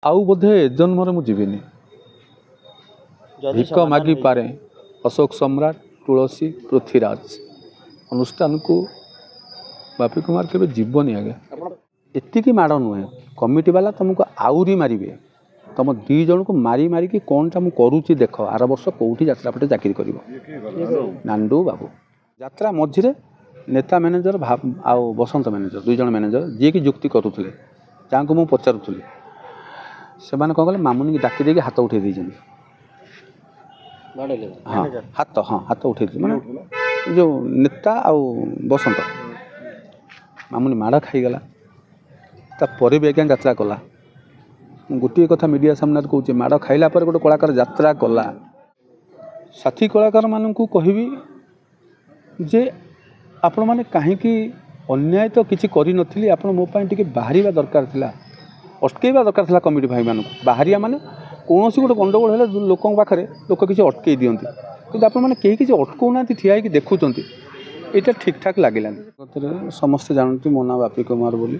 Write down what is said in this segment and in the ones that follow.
आउ बोधे जन्म मु जीविनी भिक मागी पारे अशोक सम्राट तुलसी पृथ्वीराज अनुष्ठान को बापी कुमार के जीवनी आगे एतिकी माड़ नुहे कमिटी वाला तुमको आउरी मारे तुम दी जन को मारी मारिकी कौन टा मुझे देख आर वर्ष कौटी यात्रा पटे चाकरी कर नांडू बाबू यात्रा मझे नेता मैनेजर आउ बसंत मैनेजर दुई जन मैनेजर जी की जुक्ति करुले जहाँ को मुझे पचारूली से कौन कले मामुनी की डाकी देके हाथ उठे दीजिए हाँ हाथ उठे माने जो नेता आउ बसंत मामुनी माड़ खाईगला तापर भी आज्ञा यात्रा कला गोटे कथा मीडिया सामने कहूँ माड़ खाइला पर गोटे कलाकार यात्रा कला साथी कलाकार मानू कहबी जे आपण मैंने कहीं अन्याय तो किसी करी नथिली आपण मो पाई टिके बाहरिया दरकार थिला अटकेवा दरकार थिला कमिटी भाई मानू बाहरिया माने कौन गोटे गंडगोल है लोक पाखे लोक किसी अटकई दियंती कि आपण मैंने कहीं किसी अटकाउना ठिया होकर देखुंत यहाँ ठीक ठाक लगे समस्ते जानती मो ना बापी कुमार बोली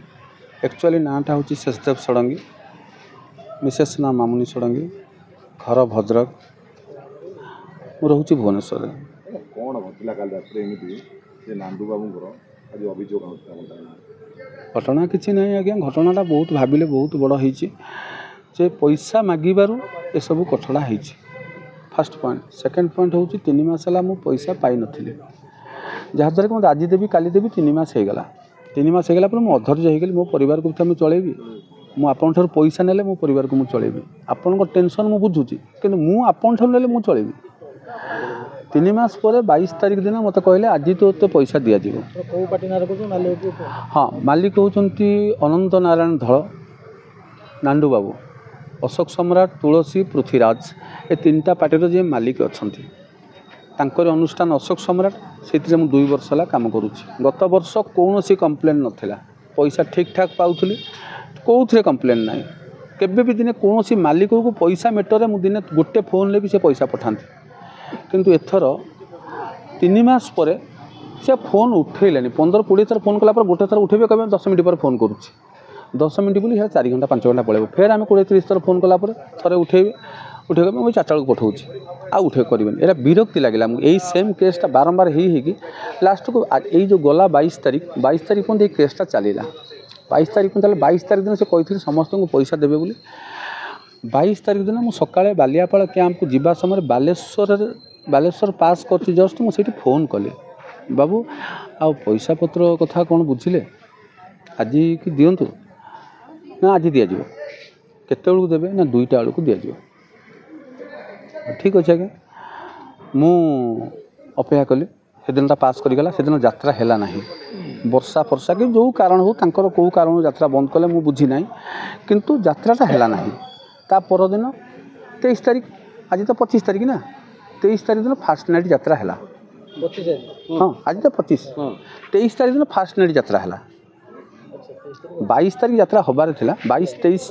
एक्चुअली नाटा हूँ शेषदेव षडंगी मिसेस ना मामुनी षडंगी घर भद्रक मु रोचे भुवनेश्वर घटना किसी ना आज्ञा घटनाटा बहुत भाविले बहुत बड़ हो पैसा मागिबार ये सब कठड़ा हो फास्ट पॉइंट सेकेंड पॉइंट हूँ 3 मास है मुझे पैसा पाई नी जहाँद्वारा कि मैं आज देवी काली देवी 3 मास होगला 3 मास होगला मुझे अधर्य होगली मो परिवार को मुझे चलैबी मुझे पैसा नेले मो परिवार को मुझे चलैबी आपण टेंशन मुझे बुझुची कि मुझे मुझे चलैबी 3 मास पर 22 तारीख दिन मत कहले आज तो पैसा दि जाव हाँ मालिक होती अनंत नारायण धल नांडू बाबू अशोक सम्राट तुलसी पृथ्वीराज ए 3टा पार्टीर जी मालिक अच्छा अनुष्ठान अशोक सम्राट से 2 वर्ष है कम करुँच गत वर्ष कौन सी कंप्लेन नाला पैसा ठीक ठाक पाऊली कौन कंप्लेन ना केवे भी दिने कौन सी मालिक को पैसा मेटर मुझे दिने गोटे फोन ले भी से पैसा पठाते किंतु एथर 3 मास पर से फोन उठेलानी 15-20 थर फोन कलापर गोटे थर उठे कहे 10 मिनट पर फोन करुँच 10 मिनट बोली 4 घंटा 5 घंटा पड़े फिर आम 20-30 थर फोन कलापर थे उठे उठे मुझे 4टा को पठाऊँ आ उठे करें ये विरक्ति लगे यही सेम केसटा बारंबार हो लास्ट को यही जो गला 22 तारीख पर्यटन ये केसटा चलला 22 तारीख 22 तारीख दिन से कही समस्त को पैसा देवे बोली 22 तारीख दिन मुझे सकाଳେ बालियापाଳ कैंप को जीवा समय बालेश्वर पास कर जस्ट मुझे फोन कली बाबू आ पैसा पत्र कथा कौन बुझिले आज कि दिंतु ना आज दि जाव केत देवे ना 2टा बेलू दि जाव ठीक अच्छे आज्ञा मु अपेक्षा कली से दिन पास करगला से दिन यात्रा है ना वर्षा फर्षा कि जो कारण हो कौ कारण यात्रा बंद कले मु बुझी ना किंतु यात्राटा है ना ता परदिन 23 तारीख आज तो 25 तारीख ना 23 तारीख दिन फास्ट नाइट यात्रा है हाँ आज तो 25 23 तारीख दिन फास्ट नाइट यात्रा है 22 तारीख यात्रा हबार थिला 22-23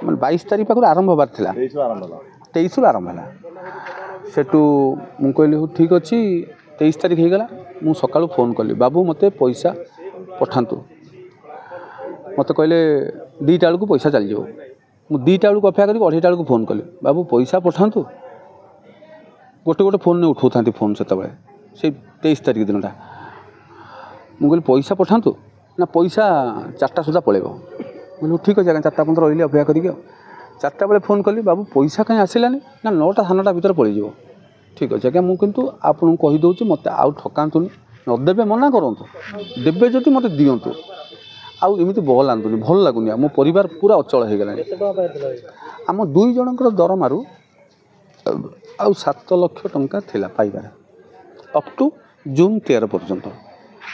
मैं 22 तारीख पाखु आरंभ हबार थिला 23 रु आरंभ है सेटू मु कहली ठीक अच्छी 23 तारीख होगला मु सकाळु फोन कली बाबू मते पैसा पठातु मत कहले 2टा बेलू पैसा चल जाओ मु 2टा बेलू अपेक्षा करी 2:30 बेलू फोन कली बाबू पैसा पठातु गोटे गोटे फोन नहीं उठाऊ था फोन से 23 तारीख दिन मुझे कहली पैसा पठातु ना पैसा 4टा सुधा पड़ेगा बोले ठीक अच्छे 4टा 15 रही अपेक्षा करी 4टा बेले फोन कली बाबू पैसा कहीं आसलानी ना 9टा 9टा भर पड़ज ठीक अच्छे आज्ञा मुझे आपको कहीदे मत आउ ठकातुनि नदेवे मना करूँ देवे जो मत दिंतु आउ एमती बल आंतुनि भल लगुनि मो परिवार पूरा अचल हो गला आम 2 जनकर दरमारू आउ 7 लाख टंका थिला पाइबार अप टू जून 13 पर्यंत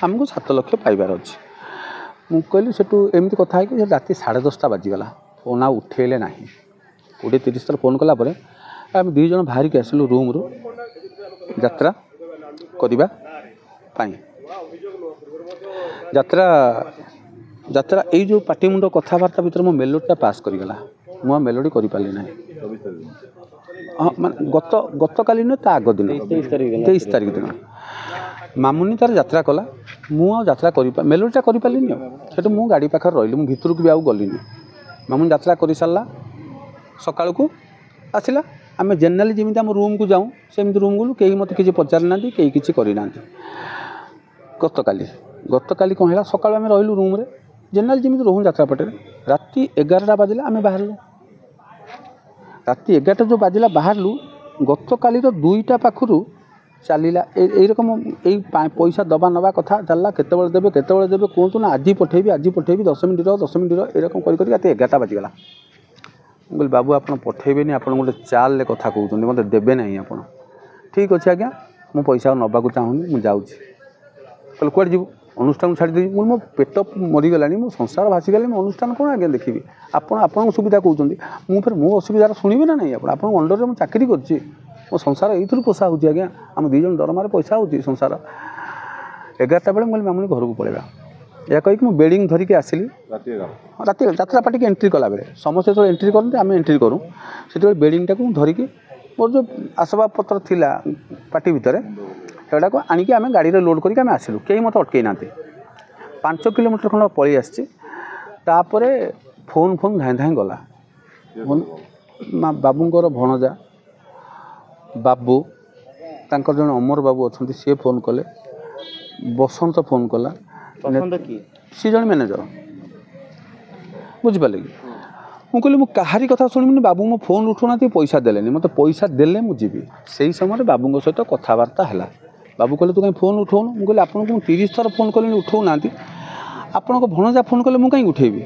आमको 7 लाख पाइबार अच्छे मुझे कहली सेठू एमती कथा है राति 10:30 बाजिगला फोन आ उठेले ना 20-30 थर फोन कलापर आम 2 जन बाहर के आसलु रूम रू यात्रा करिबा पाई यात्रा यात्रा यही जो पाटिमुंड कथबार्ता भर मो मेलोडीटा पास करगला मुझे मेलोडी करें ना हाँ मैं गत काली नुह ता आग दिन 23 तारीख दिन मामुनी तार यात्रा कला मुझे यात्रा मेलोडीटा करें से मुझे गाड़ी पाखे रही मुझे भितर को भी आउ गलिनी ମାମୁନି ଯାତ୍ରା କରି ସାରିଲା ସକାଳକୁ ଆସିଲା ଆମେ ଜେନେରାଲି ଯେମିତି ଆମ ରୁମ୍କୁ ଯାଉଁ ସେମିତି ରୁମ୍ ଗଲୁ କେହି ମୋତେ କିଛି ପଚାରି ନାହାନ୍ତି କେହି କିଛି କରିନାହାନ୍ତି। ଗତକାଲି କ'ଣ ହେଲା ସକାଳୁ ଆମେ ରହିଲୁ ରୁମ୍ରେ ଜେନେରାଲି ଯେମିତି ରହୁଁ ଯାତ୍ରା ପାର୍ଟିରେ ରାତି 11ଟା ବାଜିଲା ଆମେ ବାହାରିଲୁ ରାତି 11ଟା ଯେଉଁ ବାଜିଲା ବାହାରିଲୁ ଗତକାଲିର 2ଟା ପାଖରୁ ଚାଲିଲା এইরকম এই পয়সা দেবা নেওয়া কথা চালা কেতবে দেবে কুহতু না আজ পঠাইবি 10 মিনিট এরকম করি রাতে 11টা বাজিগলা ମୁଁ କହିଲି ବାବୁ ଆପଣ ପଠାଇବେନି ଆପଣ ଗୋଟେ ଚାଲରେ କଥା କହୁଛନ୍ତି ମୋତେ ଦେବେ ନାହିଁ ଆପଣ ଠିକ୍ ଅଛି ଆଜ୍ଞା ମୁଁ ପଇସା ଆଉ ନେବାକୁ ଚାହୁଁନି ମୁଁ ଯାଉଛି କହିଲେ କୁଆଡ଼େ ଯିବୁ ଅନୁଷ୍ଠାନକୁ ଛାଡ଼ି ଦେବି ମୁଁ ମୋ ପେଟ ମରିଗଲାଣି ମୋ ସଂସାର ଭାସିଗଲାଣି ମୁଁ ଅନୁଷ୍ଠାନ କ'ଣ ଆଜ୍ଞା ଦେଖିବି ଆପଣ ଆପଣଙ୍କ ସୁବିଧା କହୁଛନ୍ତି ମୁଁ ଫେର ମୋ ଅସୁବିଧାର ଶୁଣିବେ ନା ନାହିଁ ଆପଣ ଆପଣଙ୍କ ଅଣ୍ଡରରେ ମୁଁ ଚାକିରି କରିଛି ମୋ ସଂସାର ଏଇଥିରୁ ପୋଷା ହେଉଛି ଆଜ୍ଞା ଆମ 2 ଜଣ ଦରମାରେ ପଇସା ହେଉଛି ସଂସାର 11ଟା ବେଳେ ମୁଁ କହିଲି ମାମୁନି ଘରକୁ ପଳେଇବା ଏହା କହିକି ମୁଁ ବେଡ଼ିଂ ଧରିକି ଆସିଲି ରାତି ଯାତ୍ରା ପାର୍ଟିକି ଏଣ୍ଟ୍ରି କଲାବେଳେ ସମସ୍ତେ ଯେତେବେଳେ ଏଣ୍ଟ୍ରି କରନ୍ତି ଆମେ ଏଣ୍ଟ୍ରି କରୁ ସେତେବେଳେ ବେଡ଼ିଂଟାକୁ ମୁଁ ଧରିକି ମୋର ଯେଉଁ ଆସବାବପତ୍ର ଥିଲା ପାର୍ଟି ଭିତରେ ସେଗୁଡ଼ାକୁ ଆଣିକି ଆମେ ଗାଡ଼ିରେ ଲୋଡ଼୍ କରିକି ଆମେ ଆସିଲୁ କେହି ମୋତେ ଅଟକେଇ ନାହାନ୍ତି 5 କିଲୋମିଟର ଖଣ୍ଡ ପଳେଇ ଆସିଛି ତାପରେ ଫୋନ୍ ଧାଇଁ ଗଲା ବାବୁଙ୍କର ଭଣଜା ବାବୁ ତାଙ୍କର ଜଣେ ଅମର ବାବୁ ଅଛନ୍ତି ସିଏ ଫୋନ୍ କଲେ ବସନ୍ତ ଫୋନ୍ କଲା सी जन मैनेजर बुझिपारे कि मुझे कहली मुझे कहारी कथा शुणिबिनी बाबू मो फोन उठुना पैसा देले मत पैसा देले मुझे से ही समय बाबू सहित कथबार्ता है बाबू कहले तू कहीं फोन उठाऊनु मुझे कहली आपको 30 थर फोन कले उठाऊ ना आपण भणजा फोन कले मुझे कहीं उठेबी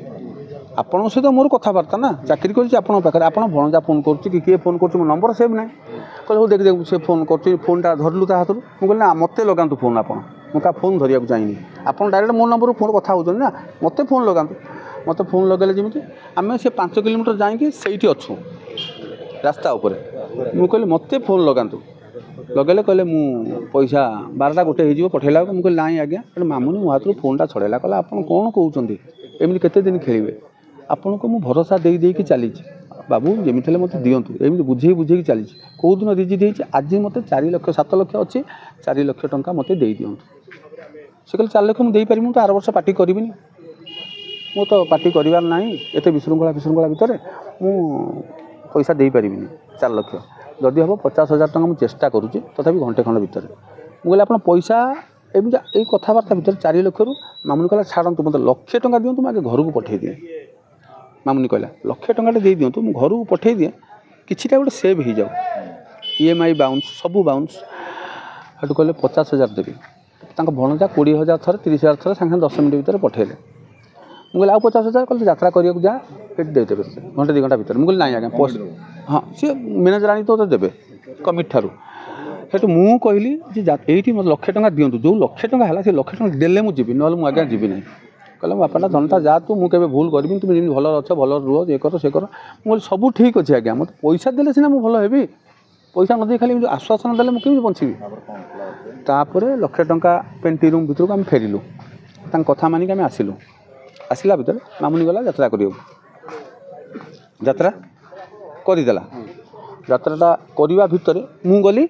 आपण सहित मोर कथबार्ता ना चाकरी कर पाखे आप भणजा फोन कर किए फोन कर नंबर सेव ना कहले देख देख से फोन कर फोनटा धरलु ता हाथ मुझे ना मत लगातु फोन आप मुझे फोन धरिया चाहिए आप डायरेक्ट मो नंबर फोन कथा होती ना मत फोन लगातु मत फोन लगेले जमी आम से 5 किलोमीटर जाकि से अच्छू रास्ता उपर मुझे कहली मत फोन लगातु लगे कहले मु पैसा 12टा गोटे हो पठेला मुझे कहली ना आज्ञा मामुनी मो हाथ फोनटा छड़ेला कहला आप कौन कहते एमती केते दिन खेलिए आपन को मु भरोसा देकी चली बाबू जमी मत दिंतु एमती बुझे चली कौ दिन रिजिट होती आज मत 4 लाख 7 लाख अच्छे 4 लाख टंका मत दे दिंतु से कहले 4 लाख मुझे पारि तो 8 वर्ष पार्टी करी मु तो पार्टी करार ना एत विशृंखला भितर मु पैसा दे पारि 4 लाख जदि हम 50,000 टंका मुझे चेष्टा करुँचे तथापि घंटे खंड भितर मुझे आप पैसा एमती यही कथबार्ता भितर 4 लाख रु मामुनी कहला छाड़ू मत 1 लाख टंका दिंतु मुझे घर को पठे दिए मामुनी कहला 1 लाख टंका दे दिंतु मुझे घर को पठे दिए किछिटा गोटे सेव हो जाऊ EMI बाउंस सबू बाउंस हेटू कहले 50,000 देवी भणजा 20,000 थर 30,000 थर सागे 10 मिनट भितर पठेले मुझे आउ 50,000 कहते यात्रा करने जा देदेवे घंटे 2 घंटा भितर मुझे ना आज्ञा पोस्ट हाँ सी मैनेजर आनी तो देवे कमिटी ठारू हेतु मु कहली ये मतलब 1 लाख टंका दिंतु जो 1 लाख टंका है 1 लाख टंका देले मुझे ना मुझे आज्ञा जी ना कहले बापाटा जनता जा तू मुझे भूल करी तुम जमी भल अच्छ भल रुह ये कर से कर मुझे सब ठीक अच्छे आज्ञा मत पैसा देले सीना मुझे भल हेबी पैसा नदी खाली आश्वासन देले मुझे बंचीबी तापर 1 लाख टंका पेंटी रूम भितर को आम फेरिलु कथा मानिक आम आसिलु आसला भितर मामुनी गला यात्रा कर यात्रा करदेला यात्राटा करवा भितर मु गली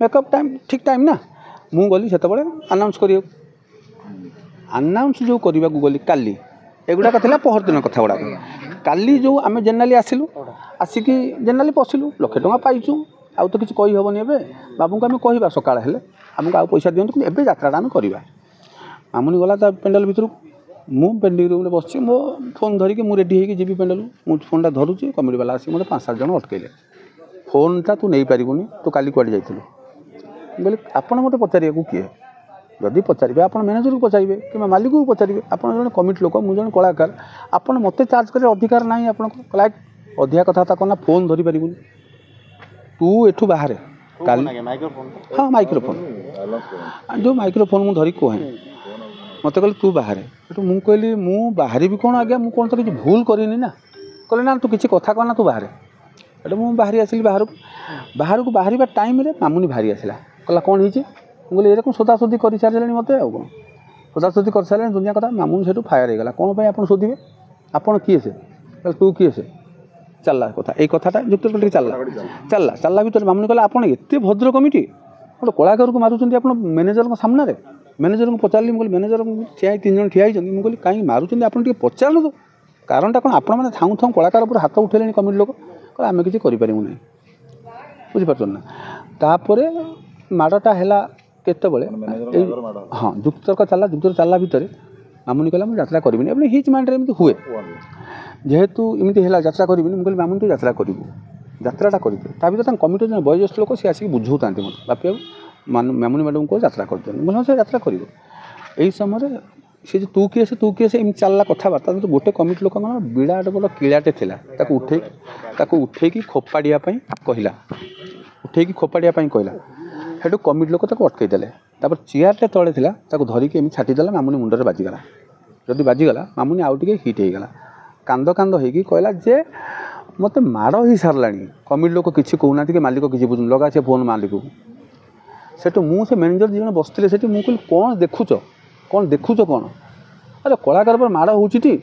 मेकअप टाइम ठीक टाइम ना मु गली से अनाउंस कर अनाउंस जो करने को गली काली एगुड़ाक था पहर दिन कथा गुड़ाक काली जो आम जेनेराली आसिलु आसिकी जेनेराली पशिलु 1 लाख टंका पाइचु आउ तो किसी कही हेनी ए बाबू को आम कह सकाल हेले आमको आउ पैसा दिंतु कि एवं यात्रा आम करवा मामुनी गला पेंडाल भितर मु पेंडिंग रूम में बस मो फोन धरिकी मु रेडी होगी जी पेंडाल मु फोनटा धरुची कमिटी वाला आसी मतलब 5-7 जन अटकैले फोनटा तू नहीं पारिबुनी तू काली कुआडे जाइथिलु बोले आपण मते पचारिया को किए जदि पचारे आप मैनेजर को पचारे कि मालिक को पचारे आप जन कमिटी लोक मुझे कलाकार आपड़ मत चार्ज कर अधिकार ना आप अधिका कथा करना फोन धरी पारिबुनी तू एठू बाहर हाँ माइक्रोफोन जो माइक्रोफोन मुझे धरिक कहे मत कहले तू बाहर तो मुझे कहली मु बाहर भी कौन आज्ञा मुझे तो किसी भूल करनी ना कहले ना तू किसी कथा कहना तू बाहर एटा मुझे बाहरी आसिली बाहर को बाहर टाइम मामुनी बाहरी आसला कहला कौन होती मुझे ये कौन सोदासोदी कर सारे मत आउ कौन सोदासोदी कर सारे दुनिया कथा मामुनी से फायर होगा कौन पर आप शोधे आपड़ किए से कहले तू किए से चलला कथा ये कथाटा जुक्त चलला चलला भर मामुनी कहला आप एत भद्र कमिटी गोटे कलाकार को मारुंट आप मैनेजर सामने मैनेजर को पचारि मुझे मैनेजर ठिया 3 जन ठिया मुझे कहीं मारुंट आप पचारू कारणटा कौन आपण मैंने थाऊ थाऊ कलाकार उपर हाथ उठेले कमिटी लोक आम किसी करूँ ना बुझीपार ना तापर माड़टा है केतबले हाँ जुक्तर्क चलला जुक्तर्क चलला भितर मामुनी कहला मुझे यात्रा करी अपने हिज माइंड एमती हुए जेहेतु एमती है यात्रा करी मुझे मामुनी तू यात्रा करू यात्राटा करेंगे ता भर कमिटी जो बयोज्येष्ठ लोक सी आसिक बुझाता मत बापी मामुनी मैडम को यात्रा करते मुझे से यात्रा कर यही समय सी तू किए से एम चलला कथबार्ता तो गोटे कमिटी लोक विराट बड़ किलाटे था उठे खोपाड़ियाँ कहला उठे खोपाड़िया कहला हेटू कमिटी लोक अटकईदे तापर चेयरटे तले था धरिकी एम छाटीदेला मामुनी मुंडे बाजिगला जदि बाजिगला मामुनी आउ टे हिट होगला कांद कांद हो कहला जे मत माड़ ही सारा कमिटी लोक किसी कहना कि मालिक किसी बुझुन लगा से फोन मालिक को सेठू मुझे मैनेजर जी जन बसते से मुझे कौन देखुच कौन अरे कलाकार पर माड़ हो मुझे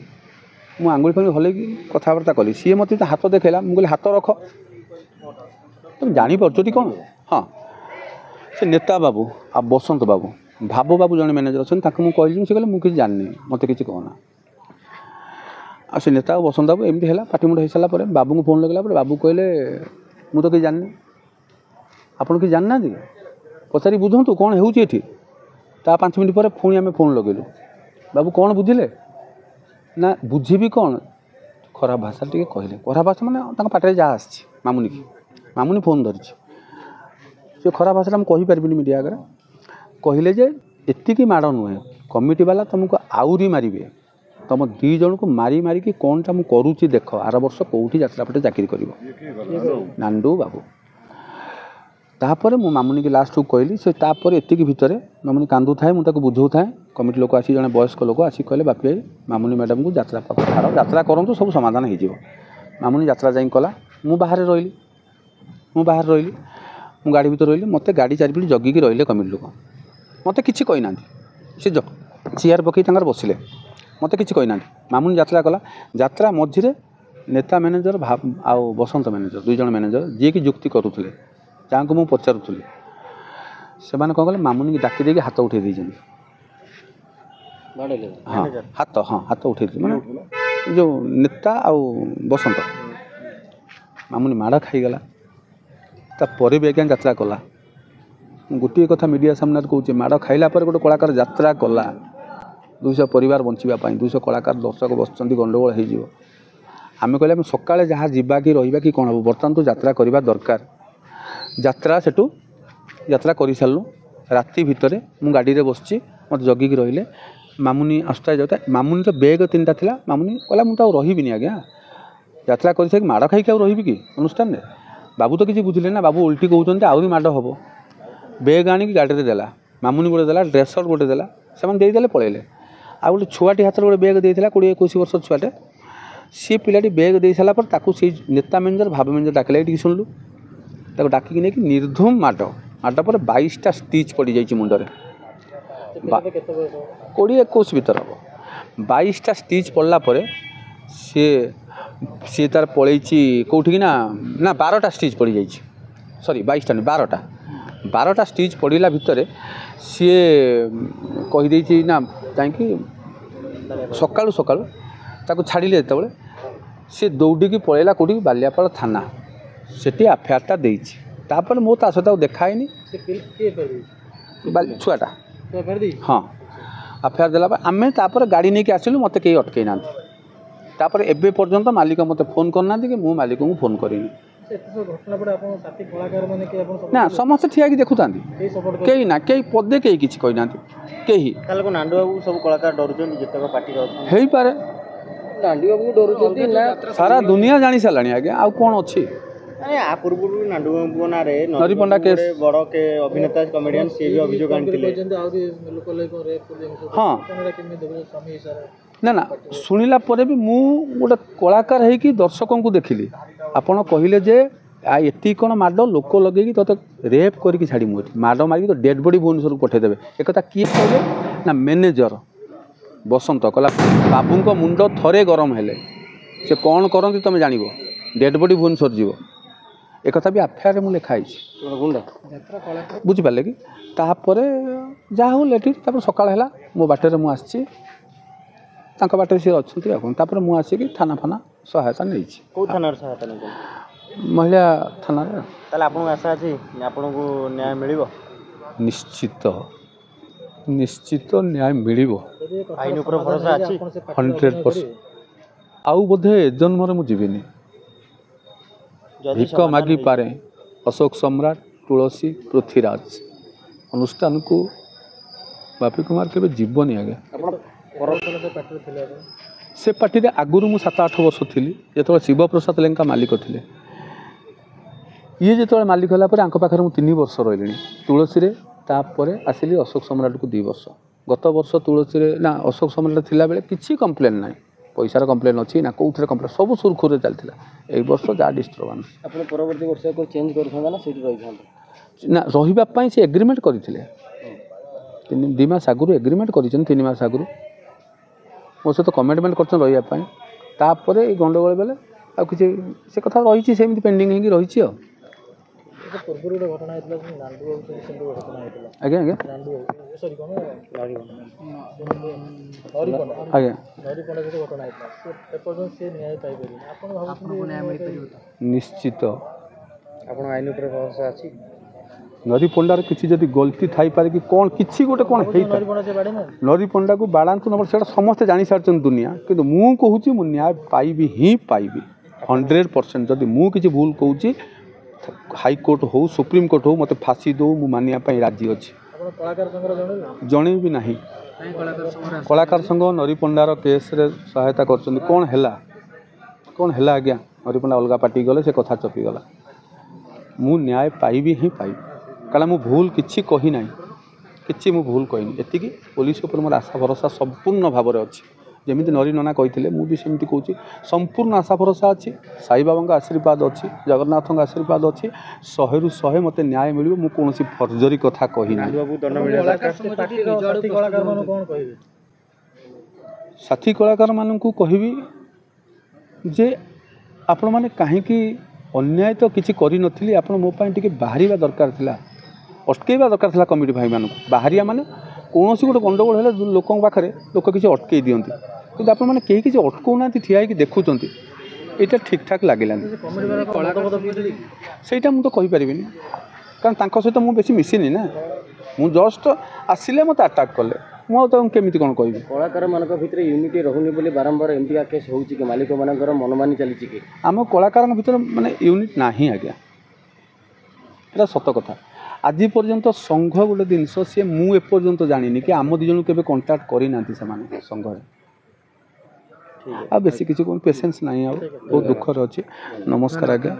आंगुली फांगुली हल कथबार्ता कली सी मत हाथ देखला मुझे हाथ रख तुम जापर कौन हाँ से नेता बाबू आ बसंत बाबू भाबो बाबू जन मैनेजर अच्छा मुझे कहली से कहले मुझे जानी मत कि कहना आ से नेता बसंत बाबू एमती है पाटिमुंड हो सारापर बाबू को फोन लगला बाबू कहले मुझे तो कि जानी आपड़ कि जाना पचारि बुझु कौन होती ता 5 मिनट पर पुणी आम फोन लगेलु बाबू कौन बुझिले ना बुझी कौन खराब भाषा टे कहले खराब भाषा मैंने पाटे जहाँ आसी मामुनी की मामुनी फोन धरी से खराब भाषा मुझे कहीपरि मीडिया आगे कहले जे एतिकी माड़ नुहे कमिटी वाला तुमको आउरी मारे तुम 2 जन को मारी मारिकी कौनटा मुझे करुच्ची देख आर वर्ष कौटी यात्रा पटे चाकरी कर नांडू बाबू तापर मु मामुनी की लास्ट को कहली से तापर एतिकी भितर मामुनी कांदू थाए मुझे बुझाऊ थाए कमिटी लोक आसी जड़े वयस्क लोक आसी कहले बापी मामुनी मैडम को यात्रा छाड़ यात्रा करूँ सब समाधान हो मामुनी यात्रा जाई कला मु बाहर रही मु गाड़ी भर रही मत गाड़ी चारिपट जगिकी रही कमिटी लोक मत कि कहना सी चेयर पकई बसिले मत कि कहना मामुनी यात्रा कला यात्रा मझे नेता मैनेजर आउ बसंत मैनेजर 2 जन मैनेजर जी की जुक्ति करुले जहाँ को मुझे पचारूली से कौन कले मामुनी की डाकी देकी हाथ उठे देते हाँ हाथ उठे मैंने जो नेता आउ बसंत मामुनी माड़ खाईगला तापर भी आज्ञा यात्रा कला गोटे कथा मीडिया सामने कहूँ माड़ खाइला गोटे कलाकार यात्रा कला 200 परिवार बचापी 200 कलाकार दर्शक बस गंडगोल हो आम कहले सकाଳେ जहाँ जीवा कि रहा कि कौन हम बर्तमान तो यात्रा करवा दरकार यात्रा सेठू यात्रा कर सारू राति भितर मु गाड़ी रे बसची मत जगिकी रहिले मामुनी आसता जाता मामुनी तो बैग 3टा थिला मामुनी कहला मुझे तो रही आज्ञा यात्रा कर माड़ खाई रही कि अनुष्ठान में बाबू तो किसी बुझिले ना बाबू उल्टी कहते आहरी माड़ हम बैग आनिक गाड़ी में देला मामुनी गोटे देला ड्रेसर गोटे देला से देदेले पलैले आ गोटे छुआटी हाथ गोटे बैग देता 20-21 वर्ष छुआटे सी पिलाटी बैग दे सारापर से नेता मैनेजर भाव मैनेजर डाकिले ये शुणलु डाकिकी नहीं निर्धूम माड़ पर 22टा स्टिच पड़ जाइए मुंडे 20-21 भर हम 22टा स्टिच पड़ला सी तार पलैची कौटी ना 12टा स्टिच पड़ जाइए सॉरी 22टा नहीं 12टा स्टिच पड़ला भितर सी कहीदे ना कहीं सकाळु सकाळु ताको छाड़िले जो सी दौड़ी पलैला कौटी बालियापाल थाना सेठी एफआईआरटा देपर मो ता सहित देखाएनी छुआटा हाँ एफआईआर देला आम तापर गाड़ी नहीं आसिलु मत कहीं अटकई ना तापर एबे पर्यंत मालिक मत फोन करना कि मु मालिक को फोन करी ना समस्त ठिया देखुता कहीं ना कहीं पदे कहीं किसी कहना कहीं पारे सारा दुनिया जानी सारा आज्ञा आउ कौन अच्छी नरी पंडा केस बड़ के अभिनेता कॉमेडियन से भी अभियोग आनिथिले हाँ ना शुणिला पर भी मु गोटे कलाकार है कि दर्शकों को देखिली आपण कहले जे एति कौन माड़ लोक लगे तो रेप करके छाड़ी मुझे माड़ मारिक तो डेड बॉडी भुवनेश्वर को पठेदेवे एक किए कहले ना मैनेजर बसंत कहला बाबू को मुंड थरे गरम हेले से कौन करती तुम जान डेड बॉडी भुवनेश्वर जीव एक भी एफआईआर में लिखाई बुझिपारे कि तापर जहाँ हो लेट सकाल है मो बाटर मुझे ତାଙ୍କ ବାଟରେ ସିଏ ଅଛନ୍ତି ଆଉ କ'ଣ। ତାପରେ ମୁଁ ଆସିକି ଥାନା ଫାନା ସହାୟତା ନେଇଛି, କୋଉ ଥାନାର ସହାୟତା ନେଇଛନ୍ତି? ମହିଳା ଥାନାରେ। ତାହେଲେ ଆପଣଙ୍କୁ ଆଶା ଅଛି ଆପଣଙ୍କୁ ନ୍ୟାୟ ମିଳିବ? ନିଶ୍ଚିତ ନିଶ୍ଚିତ ନ୍ୟାୟ ମିଳିବ, ଆଇନ ଉପରେ ଭରସା ଅଛି? 100%। ଆଉ ବୋଧେ ଏ ଜନ୍ମରେ ମୁଁ ଯିବିନି। ଯଦି ଭିକ ମାଗି ପାରେ ଅଶୋକ ସମ୍ରାଟ, ତୁଳସୀ, ପୃଥ୍ୱୀରାଜ ଅନୁଷ୍ଠାନକୁ ବାପି କୁମାର କେବେ ଯିବନି ଆଜ୍ଞା। ସେ ପାର୍ଟିରେ ଆଗରୁ ମୁଁ 7-8 ବର୍ଷ ଥିଲି, ଯେତେବେଳେ ଶିବପ୍ରସାଦ ଲେଙ୍କା ମାଲିକ ଥିଲେ। ଇଏ ଯେତେବେଳେ ମାଲିକ ହେଲା ପରେ ଆଙ୍କ ପାଖରେ ମୁଁ 3 ବର୍ଷ ରହିଲିଣି ତୁଳସୀରେ। ତାପରେ ଆସିଲି ଅଶୋକ ସମ୍ରାଟକୁ 2 ବର୍ଷ। ଗତ ବର୍ଷ ତୁଳସୀରେ ନା ଅଶୋକ ସମ୍ରାଟ ଥିଲାବେଳେ କିଛି କମ୍ପ୍ଲେନ୍ ନାହିଁ, ପଇସାର କମ୍ପ୍ଲେନ୍ ଅଛି ନା କୋଉଥିରେ କମ୍ପ୍ଲେନ୍, ସବୁ ସୁରୁଖୁରୁରେ ଚାଲିଥିଲା। ଏଇ ବର୍ଷ ଯାହା ଡିଷ୍ଟର୍ବାନ୍ସ। ଆପଣ ପରବର୍ତ୍ତୀ ବର୍ଷ ଚେଞ୍ଜ କରିଥାନ୍ତେ ନା ସେଇଠି ରହିଥାନ୍ତେ? ନା, ରହିବା ପାଇଁ ସେ ଏଗ୍ରିମେଣ୍ଟ କରିଥିଲେ। 2 ମାସ ଆଗରୁ ଏଗ୍ରିମେଣ୍ଟ କରିଛନ୍ତି, 3 ମାସ ଆଗରୁ ମୋ ସହିତ କମିଟମେଣ୍ଟ କରିଛନ୍ତି ରହିବା ପାଇଁ। ତାପରେ ଏଇ ଗଣ୍ଡଗୋଳ ବେଳେ ଆଉ କିଛି ସେ କଥା ରହିଛି, ସେମିତି ପେଣ୍ଡିଂ ହେଇକି ରହିଛି ଆଉ। ପୂର୍ବରୁ ଗୋଟେ ଘଟଣା ହେଇଥିଲା, ନାଣ୍ଡୁ ବାବୁ ସେମିତି ଘଟଣା ହେଇଥିଲା। ଆଜ୍ଞା ଆଜ୍ଞା ନାଣ୍ଡୁ ସରି କ'ଣ ଆଜ୍ଞା ନରିପଣ୍ଡା ଯଦି ଘଟଣା ହେଇଥିଲା, ଏପର୍ଯ୍ୟନ୍ତ ସେ ନ୍ୟାୟ ପାଇପାରିବେ, ଆପଣ ଭାବୁଛନ୍ତି ନ୍ୟାୟ ମିଳିପାରିବ? ନିଶ୍ଚିତ। ଆପଣ ଆଇନ ଉପରେ ଭରସା ଅଛି? ନରିପଣ୍ଡାର କିଛି ଯଦି ଗଲତି ଥାଇପାରେ କି କ'ଣ, କିଛି ଗୋଟେ କ'ଣ ହେଇଥାଏ, ନରିପଣ୍ଡାକୁ ବାଡ଼ାନ୍ତୁ ନ ସେଇଟା ସମସ୍ତେ ଜାଣିସାରିଛନ୍ତି ଦୁନିଆ। କିନ୍ତୁ ମୁଁ କହୁଛି ମୁଁ ନ୍ୟାୟ ପାଇବି ହିଁ ପାଇବି 100%। ଯଦି ମୁଁ କିଛି ଭୁଲ କହୁଛି, ହାଇକୋର୍ଟ ହଉ ସୁପ୍ରିମକୋର୍ଟ ହଉ ମୋତେ ଫାଶୀ ଦେଉ, ମୁଁ ମାନିବା ପାଇଁ ରାଜି ଅଛି। ଜଣେଇବି ନାହିଁ। କଳାକାର ସଂଘ ନରିପଣ୍ଡାର କେସ୍ରେ ସହାୟତା କରିଛନ୍ତି। କ'ଣ ହେଲା ଆଜ୍ଞା? ନରିପଣ୍ଡା ଅଲଗା ପାର୍ଟି ଗଲେ, ସେ କଥା ଚପିଗଲା। ମୁଁ ନ୍ୟାୟ ପାଇବି ହିଁ ପାଇବି, କାରଣ ମୁଁ ଭୁଲ କିଛି କହି ନାହିଁ, କିଛି ମୁଁ ଭୁଲ କହିନି। ଏତିକି ପୋଲିସ ଉପରେ ମୋର ଆଶା ଭରସା ସମ୍ପୂର୍ଣ୍ଣ ଭାବରେ ଅଛି। ଯେମିତି ନରି ନନା କହିଥିଲେ, ମୁଁ ବି ସେମିତି କହୁଛି, ସମ୍ପୂର୍ଣ୍ଣ ଆଶା ଭରସା ଅଛି। ସାଇବାବାଙ୍କ ଆଶୀର୍ବାଦ ଅଛି, ଜଗନ୍ନାଥଙ୍କ ଆଶୀର୍ବାଦ ଅଛି। 100ରୁ 100 ମୋତେ ନ୍ୟାୟ ମିଳିବ। ମୁଁ କୌଣସି ଫର୍ଜରୀ କଥା କହିନି। ସାଥୀ କଳାକାରମାନଙ୍କୁ କହିବି ଯେ ଆପଣମାନେ କାହିଁକି, ଅନ୍ୟାୟ ତ କିଛି କରିନଥିଲି, ଆପଣ ମୋ ପାଇଁ ଟିକେ ବାହାରିବା ଦରକାର ଥିଲା, ଅଟକେଇବା ଦରକାର ଥିଲା କମିଟି ଭାଇମାନଙ୍କୁ। ବାହାରିବା ମାନେ କୌଣସି ଗୋଟେ ଗଣ୍ଡଗୋଳ ହେଲେ ଲୋକଙ୍କ ପାଖରେ ଲୋକ କିଛି ଅଟକେଇ ଦିଅନ୍ତି, କିନ୍ତୁ ଆପଣମାନେ କେହି କିଛି ଅଟକାଉନାହାନ୍ତି, ଠିଆ ହେଇକି ଦେଖୁଛନ୍ତି। ଏଇଟା ଠିକ୍ ଠାକ୍ ଲାଗିଲାନି। ସେଇଟା ମୁଁ ତ କହିପାରିବିନି, କାରଣ ତାଙ୍କ ସହିତ ମୁଁ ବେଶୀ ମିଶିନି ନା। ମୁଁ ଜଷ୍ଟ ଆସିଲେ ମୋତେ ଆଟାକ୍ କଲେ, ମୁଁ ଆଉ ତାଙ୍କୁ କେମିତି କ'ଣ କହିବି? କଳାକାରମାନଙ୍କ ଭିତରେ ୟୁନିଟି ରହୁନି ବୋଲି ବାରମ୍ବାର ଏମିତିକା କେସ୍ ହେଉଛି କି? ମାଲିକମାନଙ୍କର ମନମାନି ଚାଲିଛି କି? ଆମ କଳାକାରଙ୍କ ଭିତରେ ମାନେ ୟୁନିଟ୍ ନାହିଁ ଆଜ୍ଞା, ଏଇଟା ସତ କଥା। ଆଜି ପର୍ଯ୍ୟନ୍ତ ସଂଘ ଗୋଟେ ଜିନିଷ, ସିଏ ମୁଁ ଏପର୍ଯ୍ୟନ୍ତ ଜାଣିନି କି ଆମ 2 ଜଣଙ୍କୁ କେବେ କଣ୍ଟାକ୍ଟ କରିନାହାନ୍ତି ସେମାନେ ସଂଘରେ। ଆଉ ବେଶୀ କିଛି ପେସେନ୍ସ ନାହିଁ, ଆଉ ବହୁତ ଦୁଃଖରେ ଅଛି। ନମସ୍କାର ଆଜ୍ଞା।